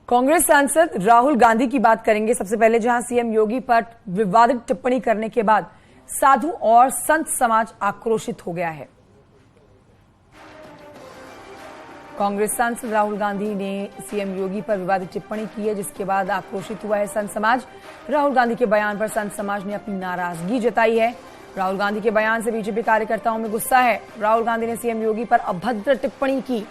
कांग्रेस सांसद राहुल गांधी की बात करेंगे। सबसे पहले जहां सीएम योगी पर विवादित टिप्पणी करने के बाद साधु और संत समाज आक्रोशित हो गया है। कांग्रेस सांसद राहुल गांधी ने सीएम योगी पर विवादित टिप्पणी की है, जिसके बाद आक्रोशित हुआ है संत समाज। राहुल गांधी के बयान पर संत समाज ने अपनी नाराजगी जताई है। राहुल गांधी के बयान से बीजेपी कार्यकर्ताओं में गुस्सा है। राहुल गांधी ने सीएम योगी पर अभद्र टिप्पणी की,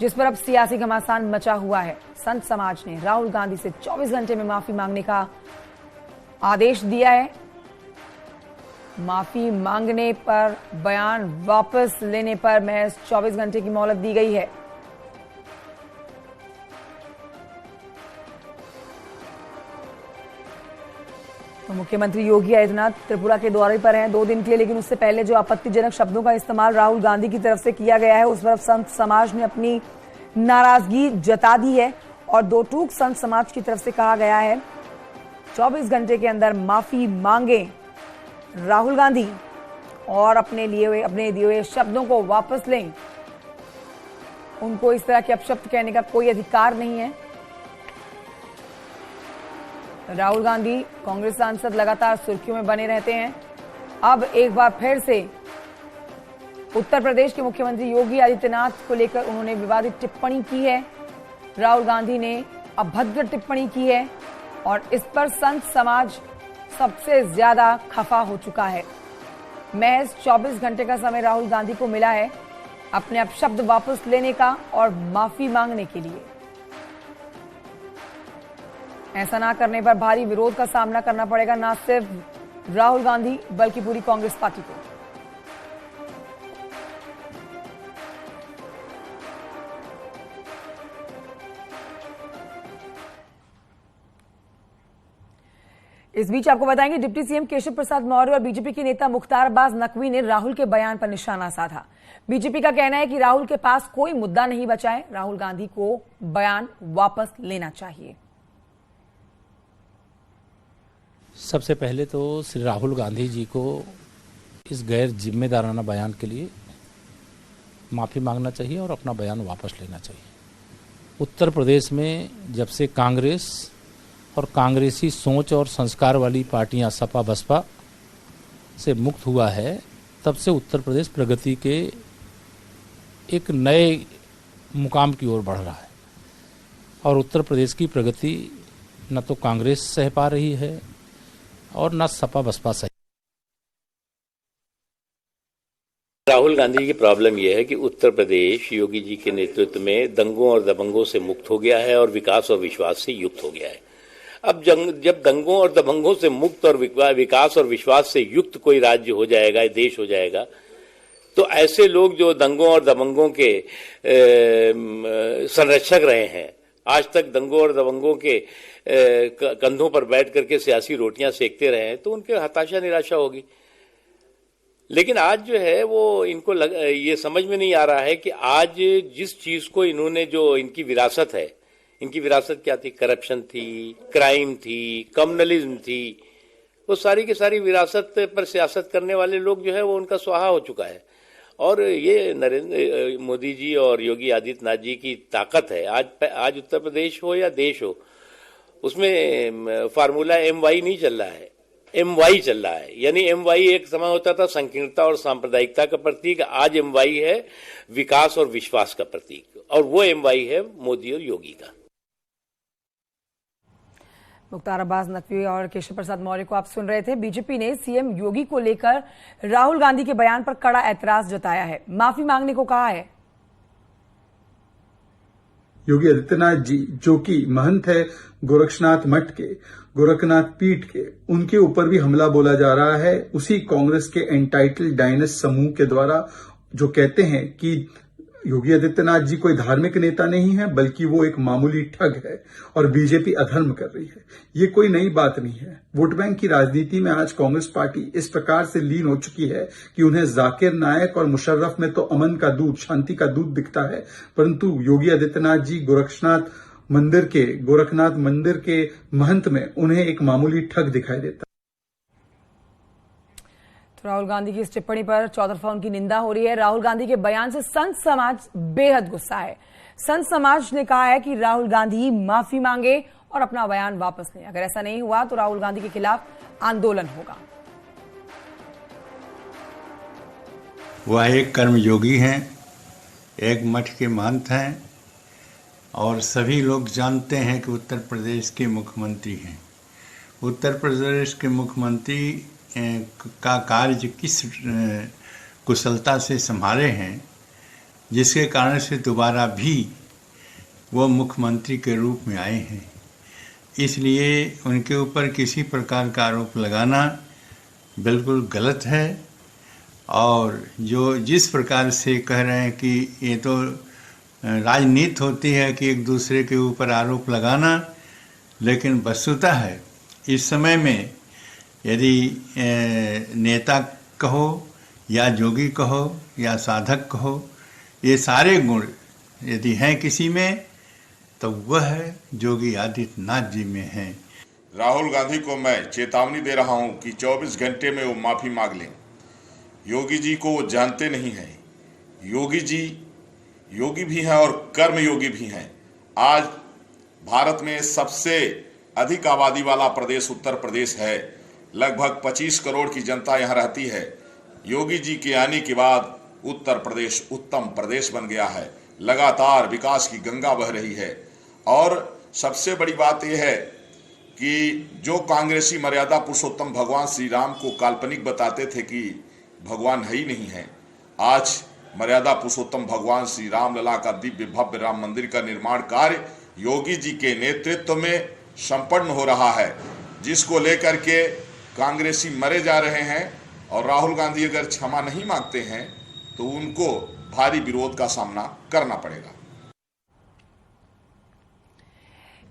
जिस पर अब सियासी घमासान मचा हुआ है। संत समाज ने राहुल गांधी से 24 घंटे में माफी मांगने का आदेश दिया है। माफी मांगने पर, बयान वापस लेने पर महज 24 घंटे की मोहलत दी गई है। तो मुख्यमंत्री योगी आदित्यनाथ त्रिपुरा के दौरे पर हैं 2 दिन के लिए, लेकिन उससे पहले जो आपत्तिजनक शब्दों का इस्तेमाल राहुल गांधी की तरफ से किया गया है, उस पर संत समाज ने अपनी नाराजगी जता दी है। और 2 टूक संत समाज की तरफ से कहा गया है 24 घंटे के अंदर माफी मांगे राहुल गांधी और अपने दिए हुए शब्दों को वापस लें। उनको इस तरह के अपशब्द कहने का कोई अधिकार नहीं है। राहुल गांधी कांग्रेस सांसद लगातार सुर्खियों में बने रहते हैं। अब एक बार फिर से उत्तर प्रदेश के मुख्यमंत्री योगी आदित्यनाथ को लेकर उन्होंने विवादित टिप्पणी की है। राहुल गांधी ने अभद्र टिप्पणी की है और इस पर संत समाज सबसे ज्यादा खफा हो चुका है। महज 24 घंटे का समय राहुल गांधी को मिला है अपने अपशब्द वापस लेने का और माफी मांगने के लिए। ऐसा ना करने पर भारी विरोध का सामना करना पड़ेगा, न सिर्फ राहुल गांधी बल्कि पूरी कांग्रेस पार्टी को। इस बीच आपको बताएंगे, डिप्टी सीएम केशव प्रसाद मौर्य और बीजेपी के नेता मुख्तार अब्बास नकवी ने राहुल के बयान पर निशाना साधा। बीजेपी का कहना है कि राहुल के पास कोई मुद्दा नहीं बचा है, राहुल गांधी को बयान वापस लेना चाहिए। सबसे पहले तो श्री राहुल गांधी जी को इस गैर जिम्मेदाराना बयान के लिए माफी मांगना चाहिए और अपना बयान वापस लेना चाहिए। उत्तर प्रदेश में जब से कांग्रेस और कांग्रेसी सोच और संस्कार वाली पार्टियां सपा बसपा से मुक्त हुआ है, तब से उत्तर प्रदेश प्रगति के एक नए मुकाम की ओर बढ़ रहा है। और उत्तर प्रदेश की प्रगति न तो कांग्रेस सह पा रही है और न सपा बसपा सही। राहुल गांधी की प्रॉब्लम यह है कि उत्तर प्रदेश योगी जी के नेतृत्व में दंगों और दबंगों से मुक्त हो गया है और विकास और विश्वास से युक्त हो गया है। अब जब दंगों और दबंगों से मुक्त और विकास और विश्वास से युक्त कोई राज्य हो जाएगा, देश हो जाएगा, तो ऐसे लोग जो दंगों और दबंगों के संरक्षक रहे हैं, आज तक दंगों और दबंगों के कंधों पर बैठ करके सियासी रोटियां सेकते रहे हैं, तो उनके हताशा निराशा होगी। लेकिन आज जो है वो इनको ये समझ में नहीं आ रहा है कि आज जिस चीज को इन्होंने, जो इनकी विरासत है, इनकी विरासत क्या थी? करप्शन थी, क्राइम थी, कम्युनलिज्म थी। वो सारी की सारी विरासत पर सियासत करने वाले लोग जो है वो उनका स्वाहा हो चुका है। और ये नरेंद्र मोदी जी और योगी आदित्यनाथ जी की ताकत है। आज उत्तर प्रदेश हो या देश हो, उसमें फार्मूला MY नहीं चल रहा है, MY चल रहा है। यानी MY एक समय होता था संकीर्णता और सांप्रदायिकता का प्रतीक, आज MY है विकास और विश्वास का प्रतीक, और वो MY है मोदी और योगी का। मुख्तार अब्बास नकवी और केशव प्रसाद मौर्य को आप सुन रहे थे। बीजेपी ने सीएम योगी को लेकर राहुल गांधी के बयान पर कड़ा ऐतराज जताया है, माफी मांगने को कहा है। योगी आदित्यनाथ जी, जो कि महंत है गोरक्षनाथ मठ के, गोरखनाथ पीठ के, उनके ऊपर भी हमला बोला जा रहा है उसी कांग्रेस के एंटाइटल डायनेस समूह के द्वारा, जो कहते हैं कि योगी आदित्यनाथ जी कोई धार्मिक नेता नहीं है, बल्कि वो एक मामूली ठग है और बीजेपी अधर्म कर रही है। ये कोई नई बात नहीं है। वोट बैंक की राजनीति में आज कांग्रेस पार्टी इस प्रकार से लीन हो चुकी है कि उन्हें जाकिर नायक और मुशर्रफ में तो अमन का दूत, शांति का दूत दिखता है, परंतु योगी आदित्यनाथ जी गोरखनाथ मंदिर के महंत में उन्हें एक मामूली ठग दिखाई देता है। तो राहुल गांधी की इस टिप्पणी पर चौतरफा उनकी निंदा हो रही है। राहुल गांधी के बयान से संत समाज बेहद गुस्सा है। संत समाज ने कहा है कि राहुल गांधी माफी मांगे और अपना बयान वापस लें। अगर ऐसा नहीं हुआ तो राहुल गांधी के खिलाफ आंदोलन होगा। वह एक कर्मयोगी हैं, एक मठ के महंत हैं और सभी लोग जानते हैं कि उत्तर प्रदेश के मुख्यमंत्री हैं। उत्तर प्रदेश के मुख्यमंत्री का कार्य किस कुशलता से संभाले हैं, जिसके कारण से दोबारा भी वो मुख्यमंत्री के रूप में आए हैं। इसलिए उनके ऊपर किसी प्रकार का आरोप लगाना बिल्कुल गलत है। और जो जिस प्रकार से कह रहे हैं कि ये तो राजनीति होती है कि एक दूसरे के ऊपर आरोप लगाना, लेकिन वस्तुतः है इस समय में यदि नेता कहो या जोगी कहो या साधक कहो, ये सारे गुण यदि हैं किसी में तो वह योगी आदित्यनाथ जी में हैं। राहुल गांधी को मैं चेतावनी दे रहा हूं कि 24 घंटे में वो माफी मांग लें। योगी जी को वो जानते नहीं हैं। योगी जी योगी भी हैं और कर्म योगी भी हैं। आज भारत में सबसे अधिक आबादी वाला प्रदेश उत्तर प्रदेश है। लगभग 25 करोड़ की जनता यहाँ रहती है। योगी जी के आने के बाद उत्तर प्रदेश उत्तम प्रदेश बन गया है। लगातार विकास की गंगा बह रही है। और सबसे बड़ी बात यह है कि जो कांग्रेसी मर्यादा पुरुषोत्तम भगवान श्री राम को काल्पनिक बताते थे कि भगवान है ही नहीं है, आज मर्यादा पुरुषोत्तम भगवान श्री राम लला का दिव्य भव्य राम मंदिर का निर्माण कार्य योगी जी के नेतृत्व में संपन्न हो रहा है, जिसको लेकर के कांग्रेसी मरे जा रहे हैं। और राहुल गांधी अगर क्षमा नहीं मांगते हैं तो उनको भारी विरोध का सामना करना पड़ेगा।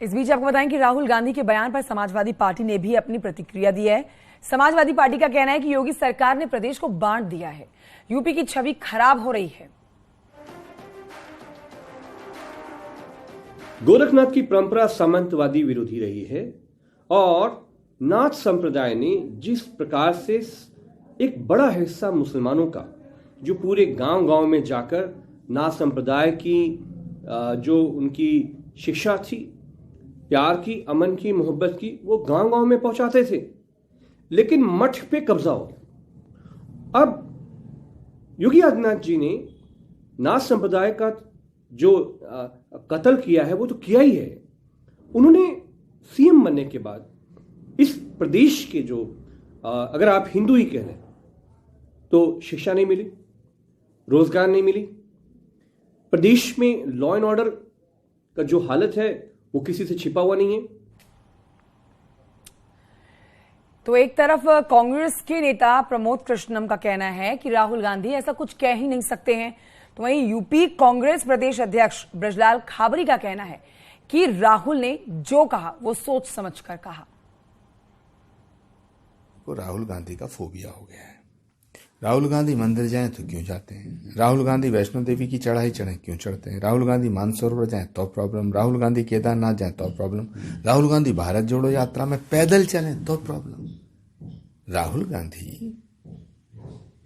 इस बीच आपको बताएं कि राहुल गांधी के बयान पर समाजवादी पार्टी ने भी अपनी प्रतिक्रिया दी है। समाजवादी पार्टी का कहना है कि योगी सरकार ने प्रदेश को बांट दिया है, यूपी की छवि खराब हो रही है। गोरखनाथ की परंपरा सामंतवादी विरोधी रही है और नाथ संप्रदाय ने जिस प्रकार से एक बड़ा हिस्सा मुसलमानों का जो पूरे गांव-गांव में जाकर नाथ संप्रदाय की जो उनकी शिक्षा थी, प्यार की, अमन की, मोहब्बत की, वो गांव-गांव में पहुंचाते थे, लेकिन मठ पे कब्जा हो गया। अब योगी आदित्यनाथ जी ने नाथ संप्रदाय का जो कत्ल किया है वो तो किया ही है। उन्होंने सीएम बनने के बाद इस प्रदेश के जो अगर आप हिंदू ही कह लें तो शिक्षा नहीं मिली, रोजगार नहीं मिली, प्रदेश में लॉ एंड ऑर्डर का जो हालत है वो किसी से छिपा हुआ नहीं है। तो एक तरफ कांग्रेस के नेता प्रमोद कृष्णम का कहना है कि राहुल गांधी ऐसा कुछ कह ही नहीं सकते हैं, तो वहीं यूपी कांग्रेस प्रदेश अध्यक्ष ब्रजलाल खाबरी का कहना है कि राहुल ने जो कहा वो सोच समझकर कहा। को राहुल गांधी का फोबिया हो गया है। राहुल गांधी मंदिर जाएं तो क्यों जाते हैं, राहुल गांधी वैष्णो देवी की चढ़ाई चढ़े क्यों चढ़ते हैं, राहुल गांधी मानसरोवर जाएं तो प्रॉब्लम, राहुल गांधी केदारनाथ जाएं तो प्रॉब्लम, राहुल गांधी भारत जोड़ो यात्रा में पैदल चलें तो प्रॉब्लम। राहुल गांधी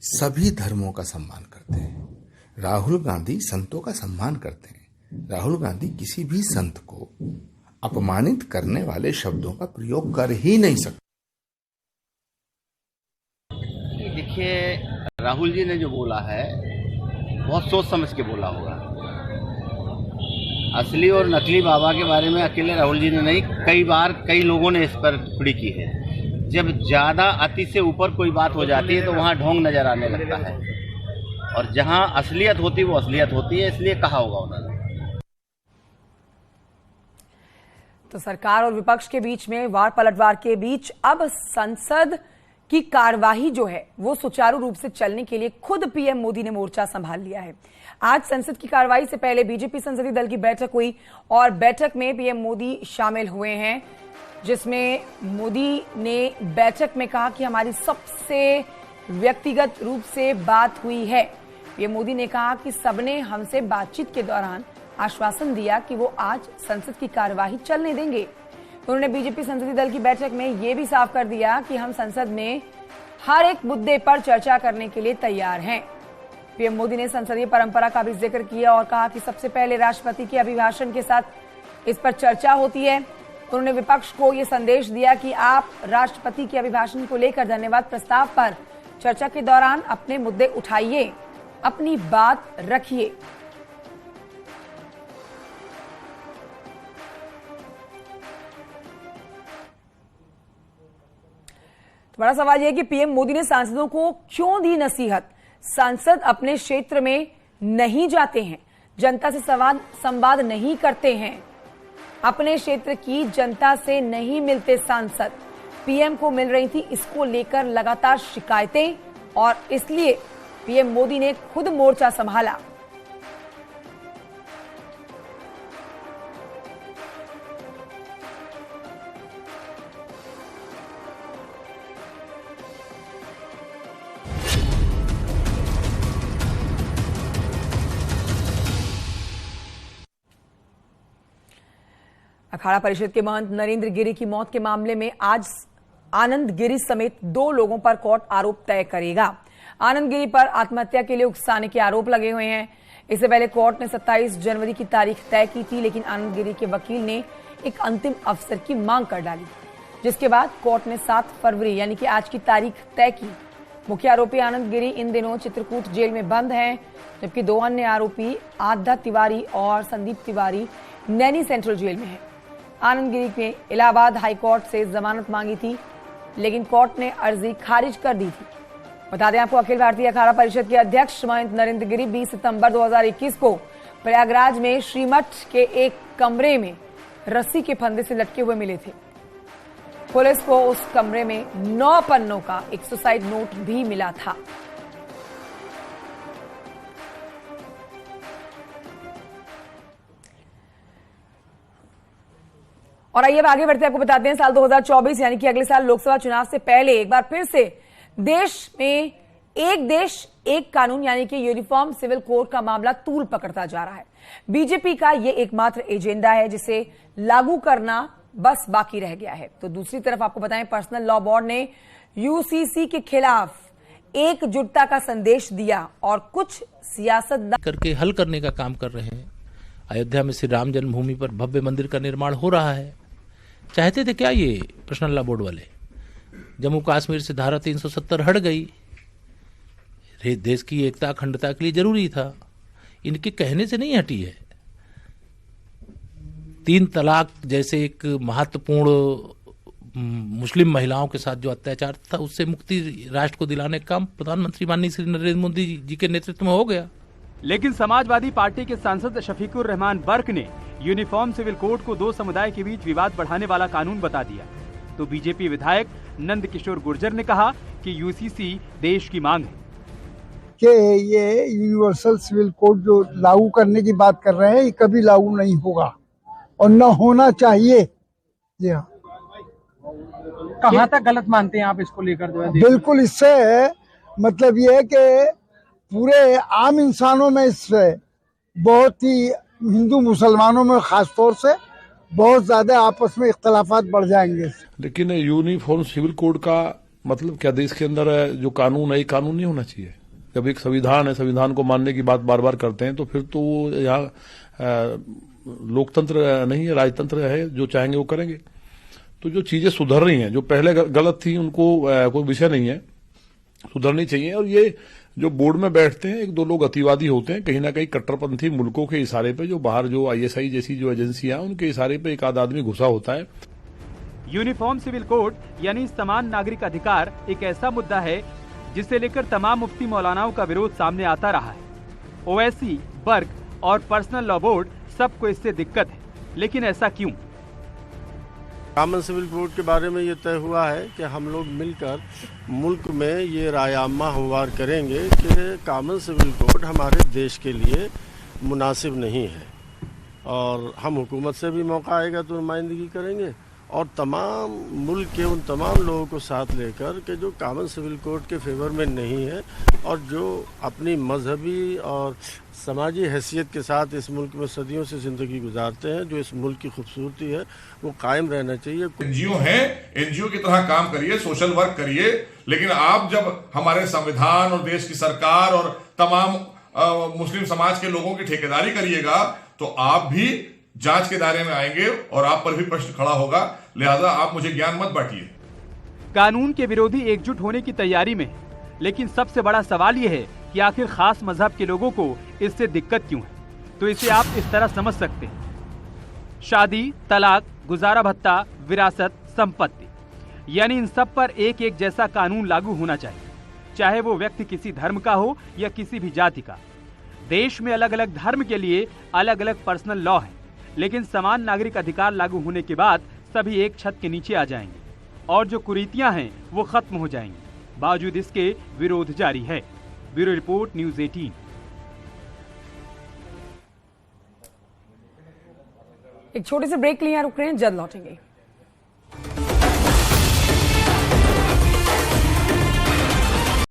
सभी धर्मों का सम्मान करते हैं, राहुल गांधी संतों का सम्मान करते हैं, राहुल गांधी किसी भी संत को अपमानित करने वाले शब्दों का प्रयोग कर ही नहीं सकते। देखिए, राहुल जी ने जो बोला है बहुत सोच समझ के बोला होगा। असली और नकली बाबा के बारे में अकेले राहुल जी ने नहीं, कई बार कई लोगों ने इस पर टिप्पणी की है। जब ज़्यादा अति से ऊपर कोई बात हो जाती है तो वहाँ ढोंग नजर आने लगता है, और जहाँ असलियत होती है वो असलियत होती है, इसलिए कहा होगा उन्होंने। तो सरकार और विपक्ष के बीच में वार पलटवार के बीच अब संसद की कार्यवाही जो है वो सुचारू रूप से चलने के लिए खुद पीएम मोदी ने मोर्चा संभाल लिया है। आज संसद की कार्यवाही से पहले बीजेपी संसदीय दल की बैठक हुई और बैठक में पीएम मोदी शामिल हुए हैं, जिसमें मोदी ने बैठक में कहा कि हमारी सबसे व्यक्तिगत रूप से बात हुई है। पीएम मोदी ने कहा कि सबने हमसे बातचीत के दौरान आश्वासन दिया कि वो आज संसद की कार्यवाही चलने देंगे। उन्होंने बीजेपी संसदीय दल की बैठक में ये भी साफ कर दिया कि हम संसद में हर एक मुद्दे पर चर्चा करने के लिए तैयार हैं। पीएम मोदी ने संसदीय परंपरा का भी जिक्र किया और कहा कि सबसे पहले राष्ट्रपति के अभिभाषण के साथ इस पर चर्चा होती है। उन्होंने विपक्ष को यह संदेश दिया कि आप राष्ट्रपति के अभिभाषण को लेकर धन्यवाद प्रस्ताव पर चर्चा के दौरान अपने मुद्दे उठाइए, अपनी बात रखिए। तो बड़ा सवाल यह है कि पीएम मोदी ने सांसदों को क्यों दी नसीहत। सांसद अपने क्षेत्र में नहीं जाते हैं, जनता से संवाद नहीं करते हैं, अपने क्षेत्र की जनता से नहीं मिलते सांसद। पीएम को मिल रही थी इसको लेकर लगातार शिकायतें और इसलिए पीएम मोदी ने खुद मोर्चा संभाला। अखाड़ा परिषद के महंत नरेंद्र गिरी की मौत के मामले में आज आनंद गिरी समेत 2 लोगों पर कोर्ट आरोप तय करेगा। आनंद गिरी पर आत्महत्या के लिए उकसाने के आरोप लगे हुए हैं। इससे पहले कोर्ट ने 27 जनवरी की तारीख तय की थी, लेकिन आनंद गिरी के वकील ने एक अंतिम अवसर की मांग कर डाली, जिसके बाद कोर्ट ने 7 फरवरी यानी कि आज की तारीख तय की। मुख्य आरोपी आनंद गिरी इन दिनों चित्रकूट जेल में बंद हैं, जबकि 2 अन्य आरोपी आधा तिवारी और संदीप तिवारी नैनी सेंट्रल जेल में हैं। आनंद गिरी ने इलाहाबाद हाईकोर्ट से जमानत मांगी थी, लेकिन कोर्ट ने अर्जी खारिज कर दी थी। बता दें आपको, अखिल भारतीय अखाड़ा परिषद के अध्यक्ष महंत नरेंद्र गिरी 20 सितंबर 2021 को प्रयागराज में श्रीमठ के एक कमरे में रस्सी के फंदे से लटके हुए मिले थे। पुलिस को उस कमरे में 9 पन्नों का एक सुसाइड नोट भी मिला था। और आइए अब आगे बढ़ते आपको बताते हैं, साल 2024 यानी कि अगले साल लोकसभा चुनाव से पहले एक बार फिर से देश में एक देश एक कानून यानी कि यूनिफॉर्म सिविल कोड का मामला तूल पकड़ता जा रहा है। बीजेपी का यह एकमात्र एजेंडा है जिसे लागू करना बस बाकी रह गया है। तो दूसरी तरफ आपको बताएं, पर्सनल लॉ बोर्ड ने यूसीसी के खिलाफ एकजुटता का संदेश दिया और कुछ सियासत करके हल करने का काम कर रहे हैं। अयोध्या में श्री राम जन्मभूमि पर भव्य मंदिर का निर्माण हो रहा है। चाहते थे क्या ये पर्सनल लॉ बोर्ड वाले? जम्मू कश्मीर से धारा 370 हट गई, देश की एकता अखंडता के लिए जरूरी था, इनके कहने से नहीं हटी है। 3 तलाक जैसे एक महत्वपूर्ण मुस्लिम महिलाओं के साथ जो अत्याचार था उससे मुक्ति राष्ट्र को दिलाने का काम प्रधानमंत्री माननीय श्री नरेंद्र मोदी जी के नेतृत्व में हो गया। लेकिन समाजवादी पार्टी के सांसद शफीकुर रहमान बर्क ने यूनिफॉर्म सिविल कोड को 2 समुदाय के बीच विवाद बढ़ाने वाला कानून बता दिया। तो बीजेपी विधायक नंद किशोर गुर्जर ने कहा कि यूसीसी देश की मांग है कि ये यूनिवर्सल सिविल कोड जो लागू करने की बात कर रहे हैं ये कभी लागू नहीं होगा और न होना चाहिए। जी हाँ, कहाँ तक गलत मानते हैं आप इसको लेकर? जो है बिल्कुल, इससे मतलब ये है कि पूरे आम इंसानों में इससे बहुत ही हिंदू मुसलमानों में खास तौर से बहुत ज्यादा आपस में इख्तलाफात बढ़ जाएंगे। लेकिन यूनिफॉर्म सिविल कोड का मतलब क्या देश के अंदर जो कानून है कानून नहीं होना चाहिए? जब एक संविधान है, संविधान को मानने की बात बार बार करते हैं तो फिर तो यहाँ लोकतंत्र नहीं है, राजतंत्र है, जो चाहेंगे वो करेंगे। तो जो चीजें सुधर रही हैं, जो पहले गलत थी उनको कोई विषय नहीं है, सुधरनी चाहिए। और ये जो बोर्ड में बैठते हैं 1-2 लोग अतिवादी होते हैं, कहीं ना कहीं कट्टरपंथी मुल्कों के इशारे पे, जो बाहर जो आईएसआई जैसी जो एजेंसियां उनके इशारे पे एक आध आदमी घुसा होता है। यूनिफॉर्म सिविल कोड यानी समान नागरिक अधिकार एक ऐसा मुद्दा है जिसे लेकर तमाम मुफ्ती मौलानाओं का विरोध सामने आता रहा है। ओवैसी, बर्क और पर्सनल लॉ बोर्ड सबको इससे दिक्कत है, लेकिन ऐसा क्यों? कॉमन सिविल कोड के बारे में ये तय हुआ है कि हम लोग मिलकर मुल्क में ये रायआमा हमवार करेंगे कि कॉमन सिविल कोड हमारे देश के लिए मुनासिब नहीं है और हम हुकूमत से भी मौका आएगा तो नुमाइंदगी करेंगे और तमाम मुल्क के उन तमाम लोगों को साथ लेकर के जो कॉमन सिविल कोड के फेवर में नहीं है और जो अपनी मजहबी और समाजी हैसियत के साथ इस मुल्क में सदियों से ज़िंदगी गुजारते हैं, जो इस मुल्क की खूबसूरती है वो कायम रहना चाहिए। एनजीओ हैं, एनजीओ की तरह काम करिए, सोशल वर्क करिए, लेकिन आप जब हमारे संविधान और देश की सरकार और तमाम मुस्लिम समाज के लोगों की ठेकेदारी करिएगा तो आप भी जांच के दायरे में आएंगे और आप पर भी प्रश्न खड़ा होगा। लिहाजा आप मुझे ज्ञान मत बांटिए। कानून के विरोधी एकजुट होने की तैयारी में, लेकिन सबसे बड़ा सवाल यह है कि आखिर खास मजहब के लोगों को इससे दिक्कत क्यों है। तो इसे आप इस तरह समझ सकते हैं, शादी, तलाक, गुजारा भत्ता, विरासत, संपत्ति, यानी इन सब पर एक एक जैसा कानून लागू होना चाहिए, चाहे वो व्यक्ति किसी धर्म का हो या किसी भी जाति का। देश में अलग अलग धर्म के लिए अलग अलग पर्सनल लॉ है, लेकिन समान नागरिक अधिकार लागू होने के बाद सभी एक छत के नीचे आ जाएंगे और जो कुरीतियां हैं वो खत्म हो जाएंगी। बावजूद इसके विरोध जारी है। Bureau report, news 18। एक छोटे से ब्रेक के लिए यहाँ रुक रहे हैं, जल्द लौटेंगे।